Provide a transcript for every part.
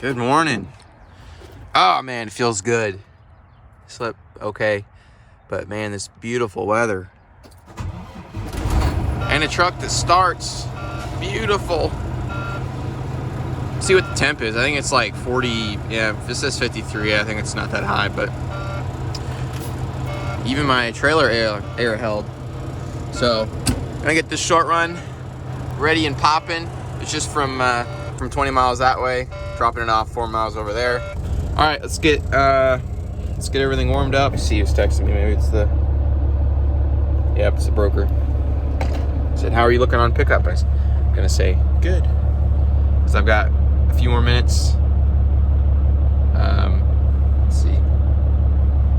Good morning. Oh man, it feels good. Slept okay, but man, this beautiful weather. And a truck that starts. Beautiful. See what the temp is. I think it's like 40. Yeah, if it says 53, I think it's not that high, but even my trailer air held. So I'm gonna get this short run ready and popping. It's just from 20 miles that way, dropping it off 4 miles over there. All right, let's get everything warmed up. See who's texting me. Maybe it's the, yep, it's the broker. Said, how are you looking on pickup? I'm gonna say good, because I've got a few more minutes. Let's see,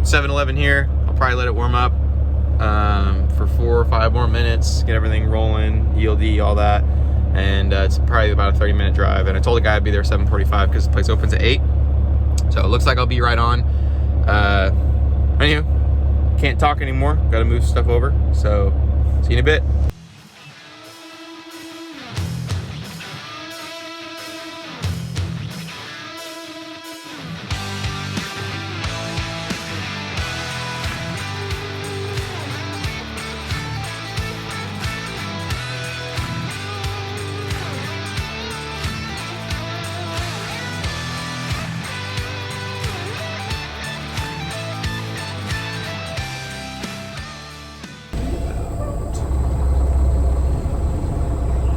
7-Eleven here. I'll probably let it warm up for 4 or 5 more minutes, get everything rolling, ELD, all that. And it's probably about a 30-minute drive. And I told the guy I'd be there 7:45 because the place opens at 8. So it looks like I'll be right on. Anywho, can't talk anymore. Got to move stuff over. So see you in a bit.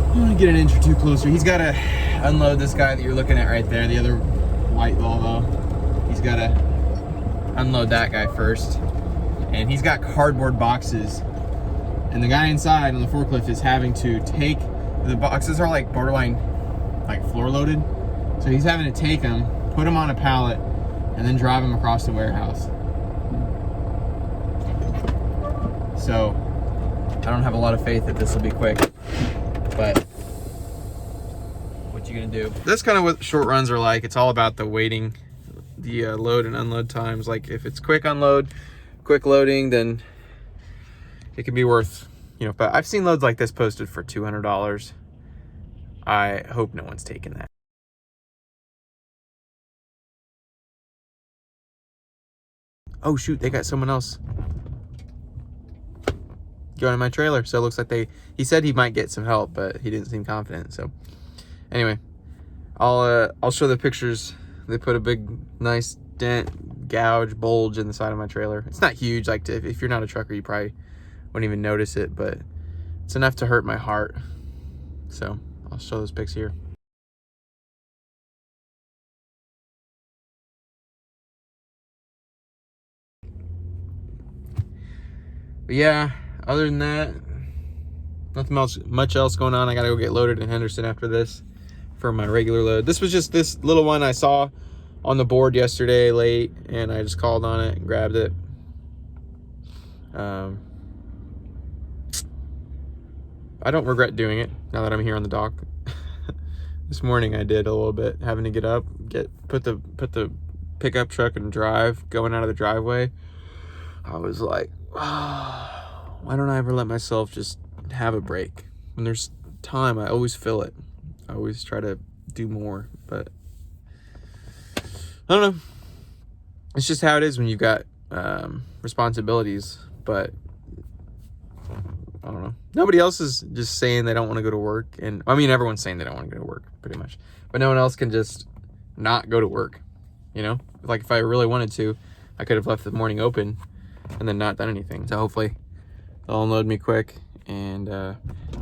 I'm gonna get an inch or two closer. He's got to unload this guy that you're looking at right there, the other white Volvo. He's got to unload that guy first. And he's got cardboard boxes. And the guy inside on the forklift is having to take, the boxes are like borderline like floor loaded. So he's having to take them, put them on a pallet, and then drive them across the warehouse. So I don't have a lot of faith that this will be quick. But what you gonna do? That's kind of what short runs are like. It's all about the waiting, the load and unload times. Like if it's quick unload, quick loading, then it can be worth, you know. But I've seen loads like this posted for $200. I hope no one's taking that. Oh shoot, they got someone else joining my trailer. So it looks like he said he might get some help, but he didn't seem confident. So anyway, I'll show the pictures. They put a big nice dent, gouge, bulge in the side of my trailer. It's not huge, like if you're not a trucker you probably wouldn't even notice it, but it's enough to hurt my heart. So I'll show those pics here. But yeah, other than that, nothing much else going on. I gotta go get loaded in Henderson after this for my regular load. This was just this little one I saw on the board yesterday late, and I just called on it and grabbed it. I don't regret doing it now that I'm here on the dock. This morning I did a little bit, having to get up, put the pickup truck and drive, going out of the driveway. I was like, oh, why don't I ever let myself just have a break? When there's time, I always fill it. I always try to do more, but I don't know. It's just how it is when you've got responsibilities. But I don't know. Nobody else is just saying they don't want to go to work. And I mean, everyone's saying they don't want to go to work, pretty much. But no one else can just not go to work, you know? Like if I really wanted to, I could have left the morning open and then not done anything. So hopefully they'll unload me quick, and I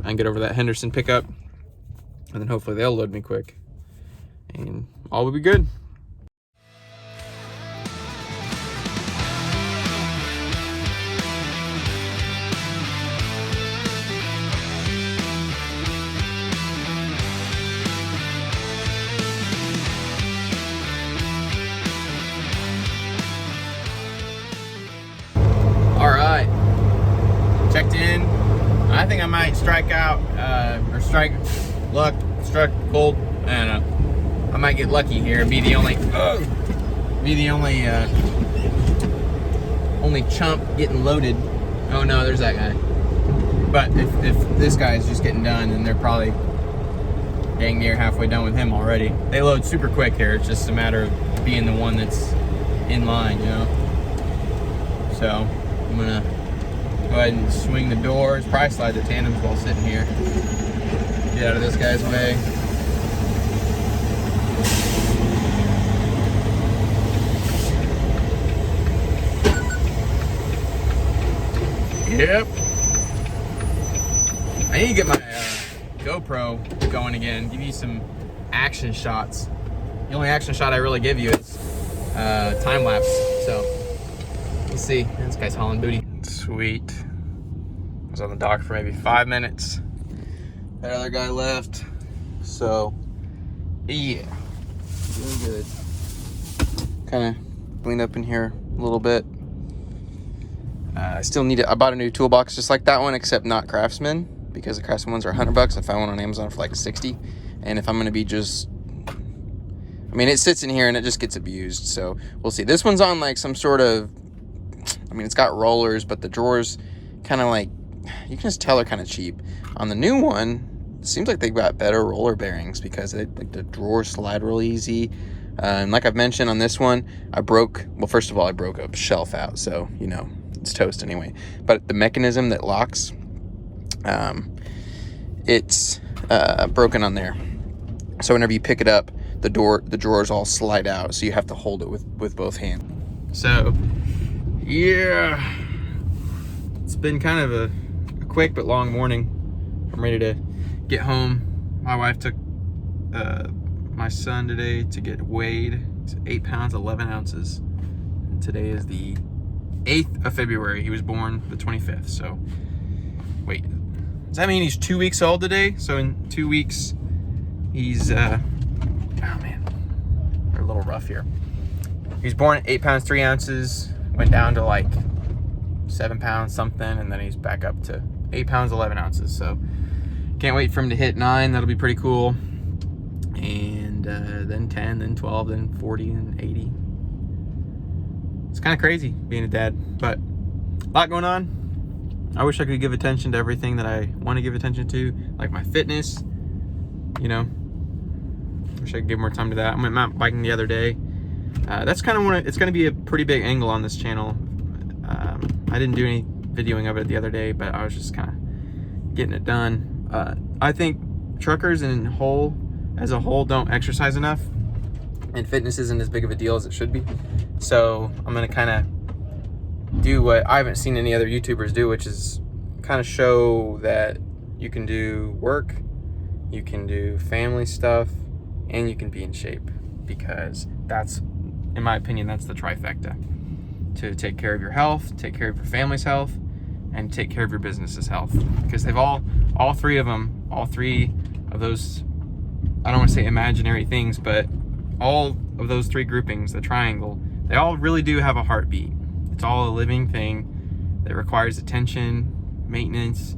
can get over that Henderson pickup, and then hopefully they'll load me quick, and all will be good. All right, checked in. I think I might strike out, or strike luck, struck gold. I don't know. I might get lucky here and be the only chump getting loaded. Oh no, there's that guy. But if this guy is just getting done, then they're probably dang near halfway done with him already. They load super quick here. It's just a matter of being the one that's in line, you know. So I'm gonna go ahead and swing the doors. Probably slide the tandems while sitting here. Get out of this guy's way. Yep. I need to get my GoPro going again. Give you some action shots. The only action shot I really give you is time lapse. So we'll see. This guy's hauling booty. Sweet. I was on the dock for maybe 5 minutes. That other guy left. So yeah, doing good. Kind of cleaned up in here a little bit. I still need it. I bought a new toolbox just like that one, except not Craftsman, because the Craftsman ones are $100. I found one on Amazon for like 60. And if I'm going to be just, I mean, it sits in here and it just gets abused. So we'll see. This one's on like some sort of, I mean, it's got rollers, but the drawers kind of like, you can just tell they're kind of cheap. On the new one, it seems like they've got better roller bearings because like the drawers slide really easy. And like I've mentioned on this one, well, first of all, I broke a shelf out. So, you know, it's toast anyway. But the mechanism that locks, it's broken on there. So whenever you pick it up, the drawers all slide out. So you have to hold it with both hands. So, yeah. It's been kind of a quick but long morning. I'm ready to get home. My wife took my son today to get weighed. It's 8 pounds, 11 ounces. And today is the 8th of February. He was born the 25th. So, wait. Does that mean he's 2 weeks old today? So in 2 weeks, he's, oh man, we're a little rough here. He was born at 8 pounds, 3 ounces, went down to like 7 pounds something, and then he's back up to 8 pounds, 11 ounces. So can't wait for him to hit 9. That'll be pretty cool. And then 10, then 12, then 40, and 80. It's kind of crazy being a dad, but a lot going on. I wish I could give attention to everything that I want to give attention to, like my fitness, you know. Wish I could give more time to that. I went mountain biking the other day. That's kind of it's going to be a pretty big angle on this channel. I didn't do any videoing of it the other day, but I was just kind of getting it done. I think truckers as a whole don't exercise enough, and fitness isn't as big of a deal as it should be. So I'm going to kind of do what I haven't seen any other YouTubers do, which is kind of show that you can do work, you can do family stuff, and you can be in shape, because that's, in my opinion, that's the trifecta. To take care of your health, take care of your family's health, and take care of your business's health. Because they've all three of those, I don't want to say imaginary things, but all of those three groupings, the triangle, they all really do have a heartbeat. It's all a living thing that requires attention, maintenance.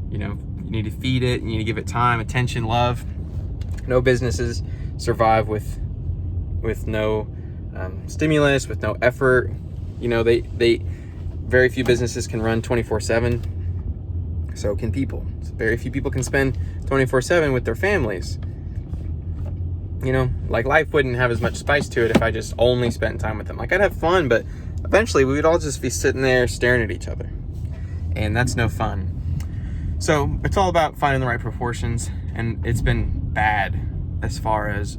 You know, you need to feed it, you need to give it time, attention, love. No businesses survive with no stimulus, with no effort. You know, they very few businesses can run 24/7. So can people. So very few people can spend 24/7 with their families. You know, like life wouldn't have as much spice to it if I just only spent time with them. Like I'd have fun, but eventually we would all just be sitting there staring at each other. And that's no fun. So it's all about finding the right proportions, and it's been bad as far as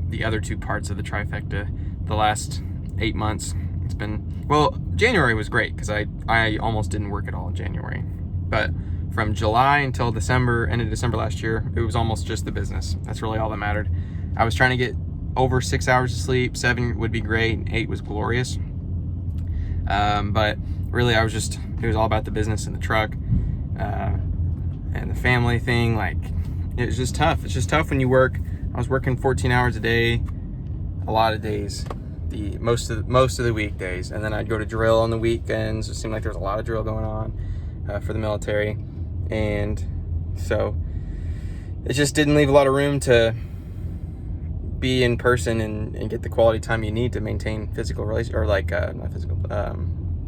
the other two parts of the trifecta. The last 8 months, it's been, well, January was great because I almost didn't work at all in January. But from July until December, end of December last year, it was almost just the business. That's really all that mattered. I was trying to get over 6 hours of sleep. 7 would be great, and 8 was glorious. But really, it was all about the business and the truck and the family thing. Like, it was just tough. It's just tough when you work. I was working 14 hours a day, a lot of days, most of the weekdays, and then I'd go to drill on the weekends. It seemed like there was a lot of drill going on for the military, and so it just didn't leave a lot of room to be in person and get the quality time you need to maintain physical relations, or like not physical,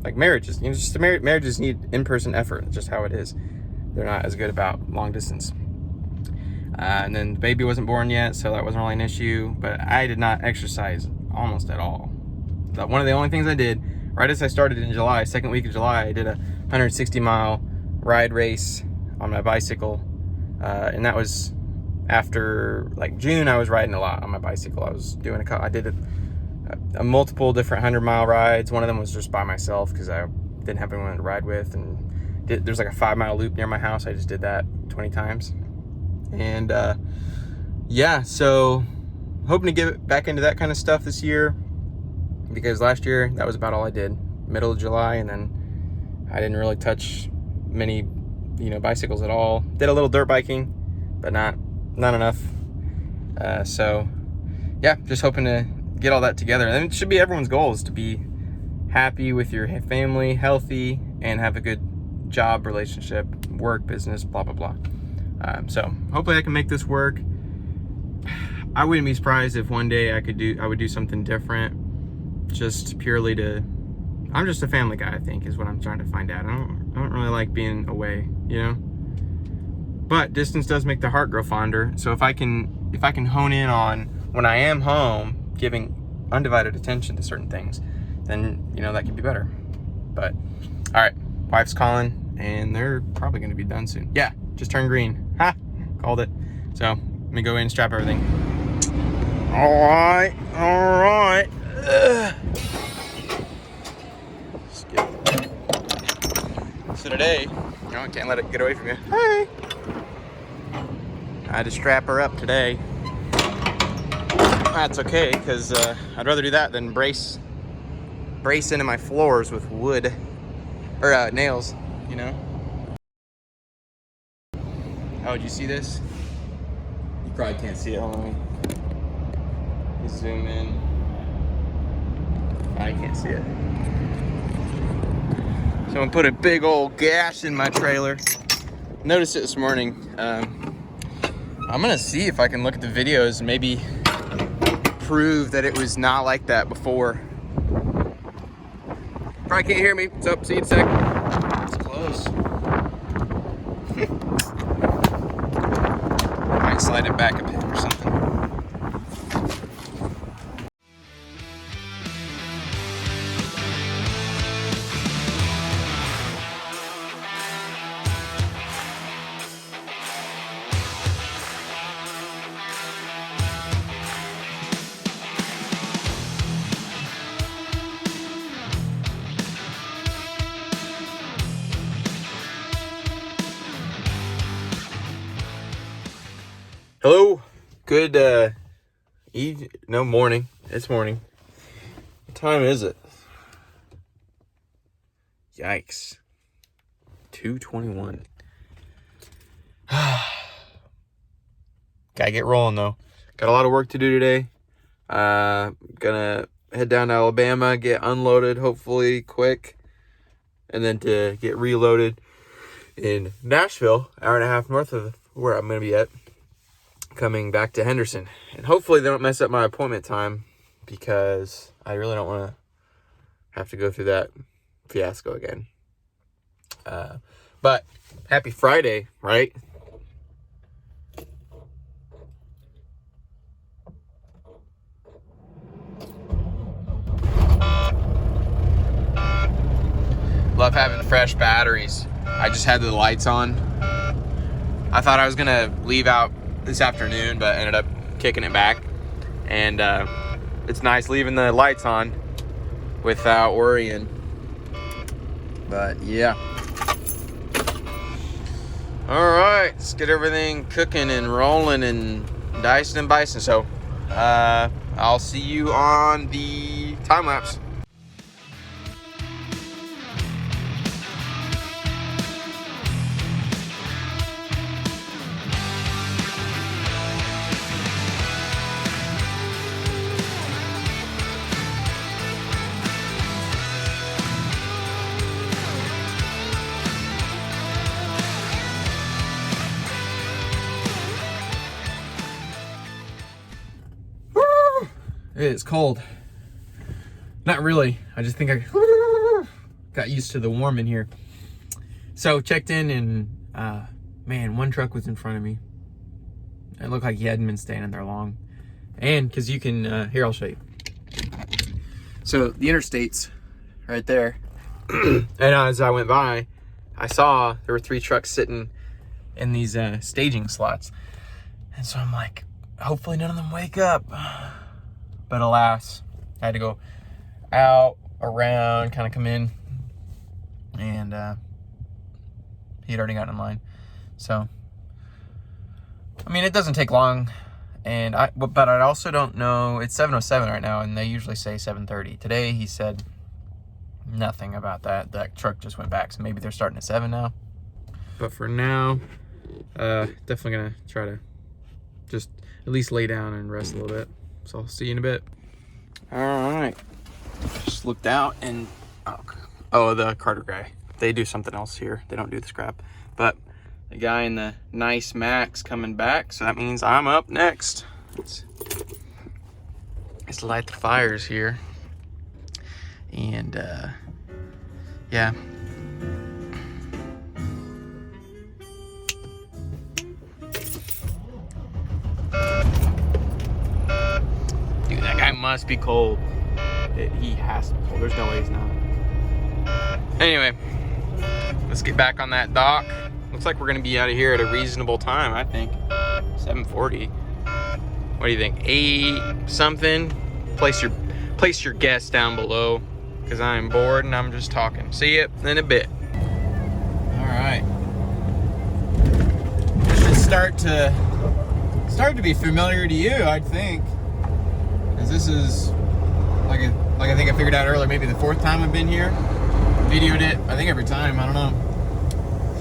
like marriages. You know, just marriages need in-person effort. It's just how it is. They're not as good about long distance. And then the baby wasn't born yet, so that wasn't really an issue. But I did not exercise almost at all. One of the only things I did, right as I started in July, second week of July, I did a 160-mile ride race on my bicycle. And that was after like June. I was riding a lot on my bicycle. I did a multiple different 100-mile rides. One of them was just by myself because I didn't have anyone to ride with. And there's like a 5-mile loop near my house. I just did that 20 times. And yeah, so hoping to get back into that kind of stuff this year, because last year that was about all I did. Middle of July, and then I didn't really touch many, bicycles at all. Did a little dirt biking, but not enough. So yeah, just hoping to get all that together. And it should be everyone's goal, is to be happy with your family, healthy, and have a good job, relationship, work, business, blah blah blah. So hopefully I can make this work. I wouldn't be surprised if one day I would do something different, just purely to, I'm just a family guy, I think, is what I'm trying to find out. I don't really like being away, but distance does make the heart grow fonder. So if I can hone in on when I am home, giving undivided attention to certain things, then that could be better. But all right, wife's calling, and they're probably going to be done soon. Yeah, just turned green. Ha, called it. So let me go in and strap everything. All right. So today, I can't let it get away from you. Hey, I had to strap her up today. That's okay, because I'd rather do that than brace into my floors with wood or nails. Oh, did you see this? You probably can't see it. Hold on, let me zoom in. I can't see it. Someone put a big old gash in my trailer. Noticed it this morning. I'm gonna see if I can look at the videos and maybe prove that it was not like that before. Probably can't hear me. What's up? See you in a sec. It's close. Might slide it back a bit or something. Hello, good morning. It's morning. What time is it? Yikes. 2:21. Gotta get rolling though. Got a lot of work to do today. Gonna head down to Alabama, get unloaded hopefully quick, and then to get reloaded in Nashville, hour and a half north of where I'm gonna be at, coming back to Henderson. And hopefully they don't mess up my appointment time, because I really don't want to have to go through that fiasco again. But happy Friday, right? Love having fresh batteries. I just had the lights on. I thought I was gonna leave out this afternoon, but ended up kicking it back. And it's nice leaving the lights on without worrying. But yeah. All right, let's get everything cooking and rolling and dicing and bicing. So I'll see you on the time lapse. It's cold. Not really. I just think I got used to the warm in here. So checked in, and man, one truck was in front of me. It looked like he hadn't been standing there long. And because you can, here, I'll show you. So the interstate's right there. And as I went by, I saw there were 3 trucks sitting in these staging slots. And so I'm like, hopefully none of them wake up. But alas, I had to go out, around, kind of come in. And he had already gotten in line. So, I mean, it doesn't take long. And but I also don't know, it's 7:07 right now, and they usually say 7:30. Today, he said nothing about that. That truck just went back, so maybe they're starting at 7 now. But for now, definitely gonna try to just at least lay down and rest a little bit. So I'll see you in a bit. All right, just looked out and, oh, the Carter guy. They do something else here. They don't do the scrap. But the guy in the nice Max coming back, so that means I'm up next. Let's light the fires here. And yeah. Dude, that guy must be cold. He has to be cold. There's no way he's not. Anyway, let's get back on that dock. Looks like we're gonna be out of here at a reasonable time, I think. 7:40. What do you think? 8 something? Place your guess down below, because I'm bored and I'm just talking. See you in a bit. All right. This should start to be familiar to you, I think, because this is like I think I figured out earlier, maybe the 4th time I've been here. Videoed it, I think every time, I don't know.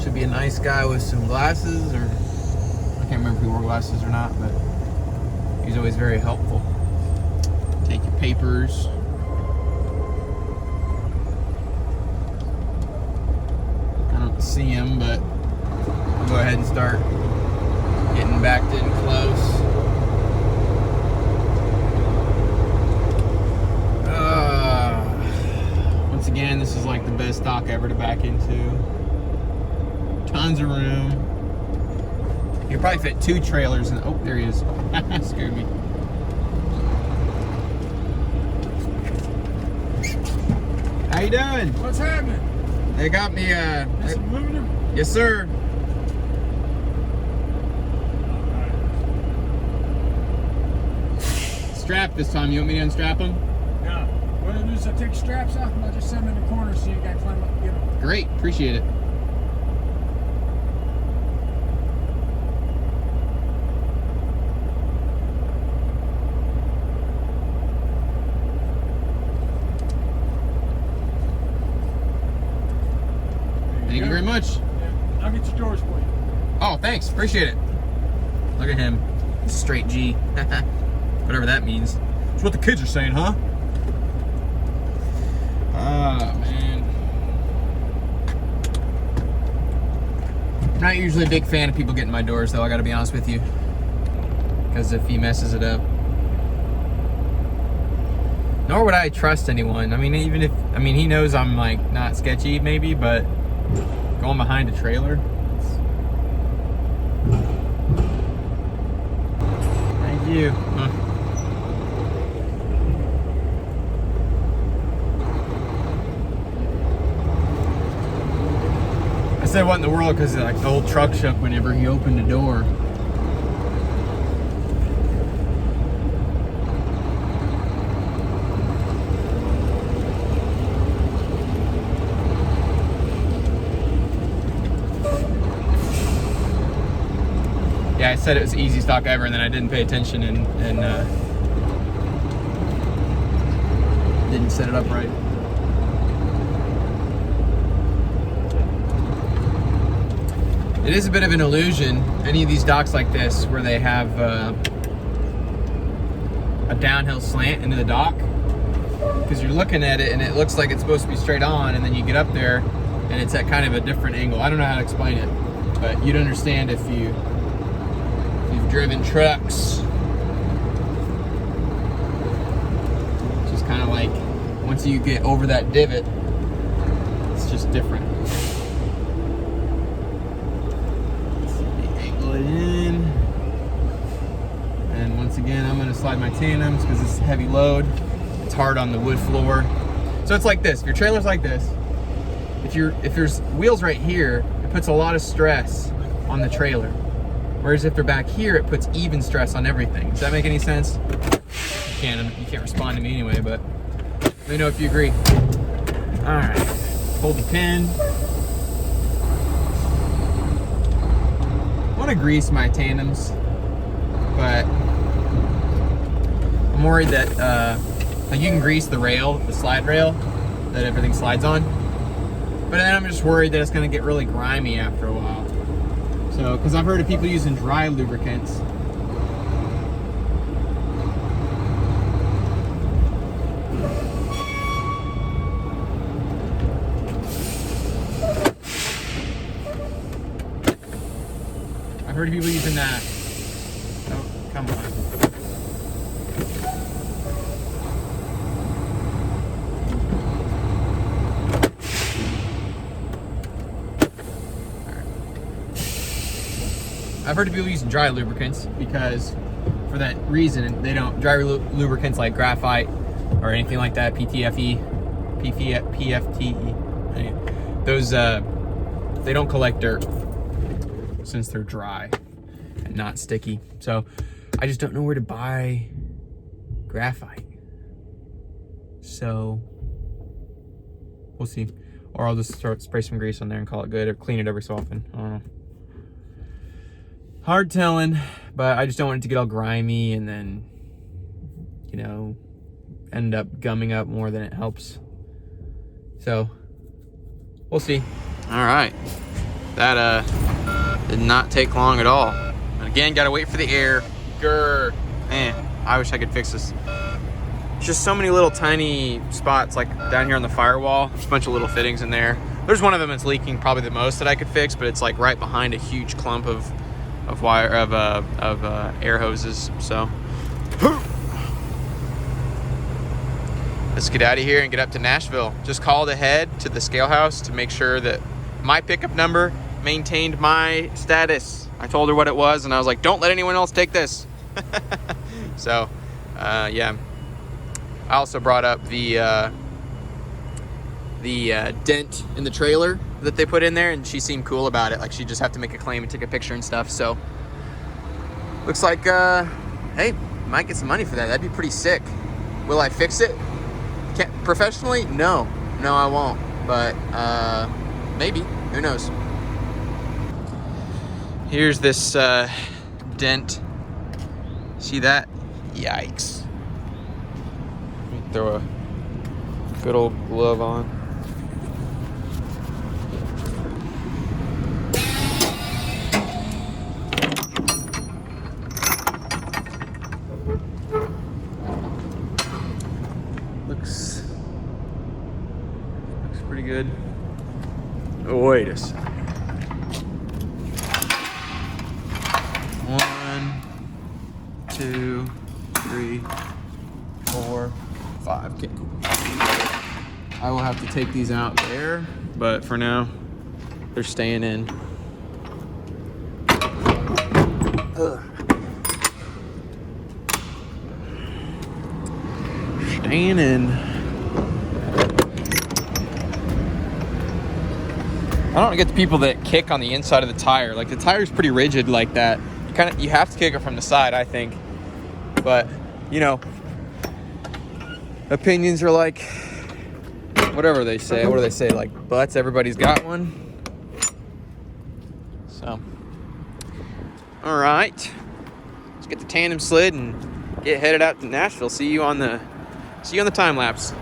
Should be a nice guy with some glasses, or I can't remember if he wore glasses or not, but he's always very helpful. Take your papers. I don't see him, but I'll go ahead and start getting backed in close. Once again, this is like the best dock ever to back into. Tons of room. You could probably fit 2 trailers in. Oh, there he is. Scared me. How you doing? What's happening? They got me Some aluminum? Yes, sir. Strap this time. You want me to unstrap them? Yeah. What I'll do is I'll take straps off and I'll just set them in the corner so you gotta climb up and get them. Great. Appreciate it. Thank you very much. Yeah. I'll get your doors for you. Oh, thanks. Appreciate it. Look at him. Straight G. Whatever that means. That's what the kids are saying, huh? Ah, man. Not usually a big fan of people getting my doors, though, I gotta be honest with you. Because if he messes it up. Nor would I trust anyone. I mean, even if, he knows I'm, like, not sketchy, maybe, but going behind a trailer. Thank you. I said what in the world because like the whole truck shook whenever he opened the door. Yeah, I said it was the easiest dock ever, and then I didn't pay attention and didn't set it up right. It is a bit of an illusion, any of these docks like this, where they have a downhill slant into the dock, because you're looking at it and it looks like it's supposed to be straight on, and then you get up there and it's at kind of a different angle. I don't know how to explain it, but you'd understand if you've driven trucks. It's just kind of like, once you get over that divot, it's just different. Angle it in. my tandems because it's a heavy load. It's hard on the wood floor. So it's like this. If your trailer's like this, if there's wheels right here, it puts a lot of stress on the trailer. Whereas if they're back here, it puts even stress on everything. Does that make any sense? You can't respond to me anyway, but let me know if you agree. All right, hold the pin. I want to grease my tandems, but I'm worried that like you can grease the rail, the slide rail that everything slides on, but then I'm just worried that it's going to get really grimy after a while. So, because I've heard of people using dry lubricants. I've heard of people using that. Oh, come on. I've heard of people using dry lubricants because for that reason, they don't, dry lubricants like graphite or anything like that, PFTE, those, they don't collect dirt since they're dry and not sticky. So I just don't know where to buy graphite. So we'll see. Or I'll just spray some grease on there and call it good, or clean it every so often. I don't know. Hard telling, but I just don't want it to get all grimy and then, you know, end up gumming up more than it helps. So, we'll see. All right. That did not take long at all. And again, gotta wait for the air. Grr. Man, I wish I could fix this. It's just so many little tiny spots, like down here on the firewall. There's a bunch of little fittings in there. There's one of them that's leaking probably the most that I could fix, but it's like right behind a huge clump of air hoses. So let's get out of here and get up to Nashville. Just called ahead to the scale house to make sure that my pickup number maintained my status. I told her what it was and I was like, don't let anyone else take this. So yeah, I also brought up the dent in the trailer that they put in there, and she seemed cool about it. Like she'd just have to make a claim and take a picture and stuff. So looks like, hey, might get some money for that. That'd be pretty sick. Will I fix it? Professionally? No, I won't. But maybe. Who knows? Here's this dent. See that? Yikes. Let me throw a good old glove on. Looks pretty good. Oh, wait a second. 1, 2, 3, 4, 5. Okay, cool. I will have to take these out there, but for now, they're staying in. Ugh. Staying in. I don't get the people that kick on the inside of the tire. Like the tire's pretty rigid like that. You have to kick it from the side, I think. But, you know, opinions are like whatever they say. What do they say? Like butts, everybody's got one. So, all right. Let's get the tandem slid and get headed out to Nashville. See you on the time lapse.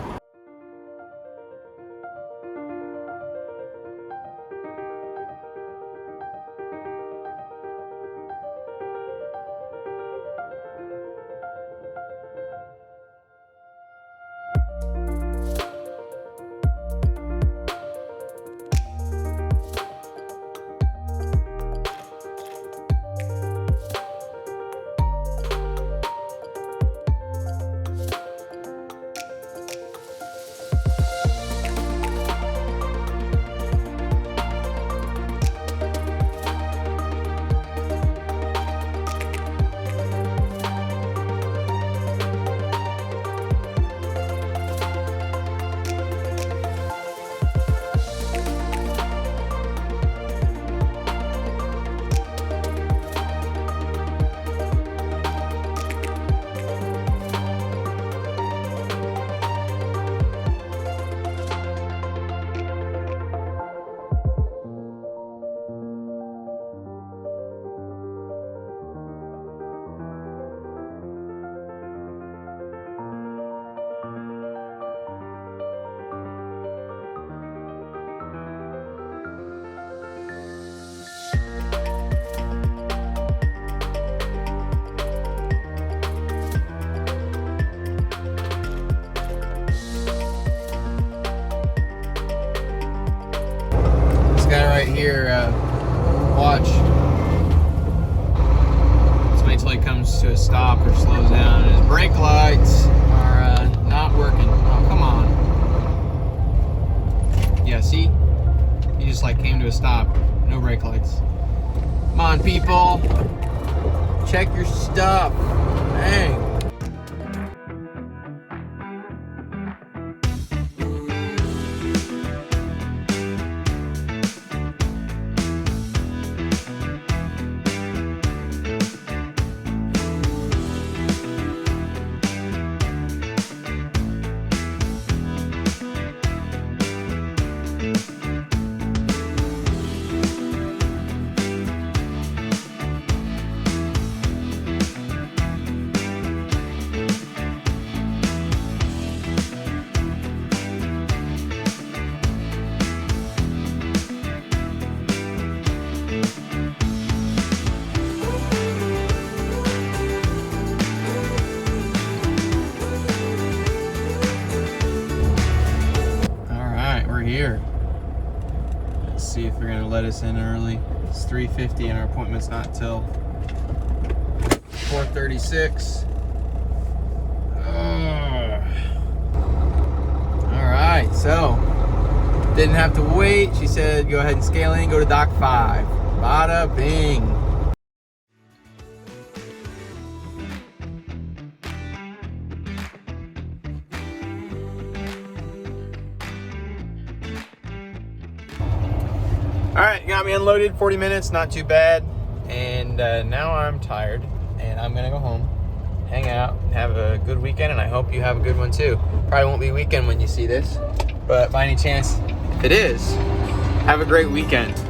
to a stop or slows down, and his brake lights are not working. Oh, come on. Yeah, see? He just like came to a stop. No brake lights. Come on, people. Check your stuff. Dang. Here. Let's see if they're gonna let us in early. It's 3:50 and our appointment's not till 4:36. All right, so didn't have to wait. She said go ahead and scale in, go to dock 5. Bada bing. All right, got me unloaded, 40 minutes, not too bad. And now I'm tired and I'm gonna go home, hang out, have a good weekend, and I hope you have a good one too. Probably won't be weekend when you see this, but by any chance, if it is, have a great weekend.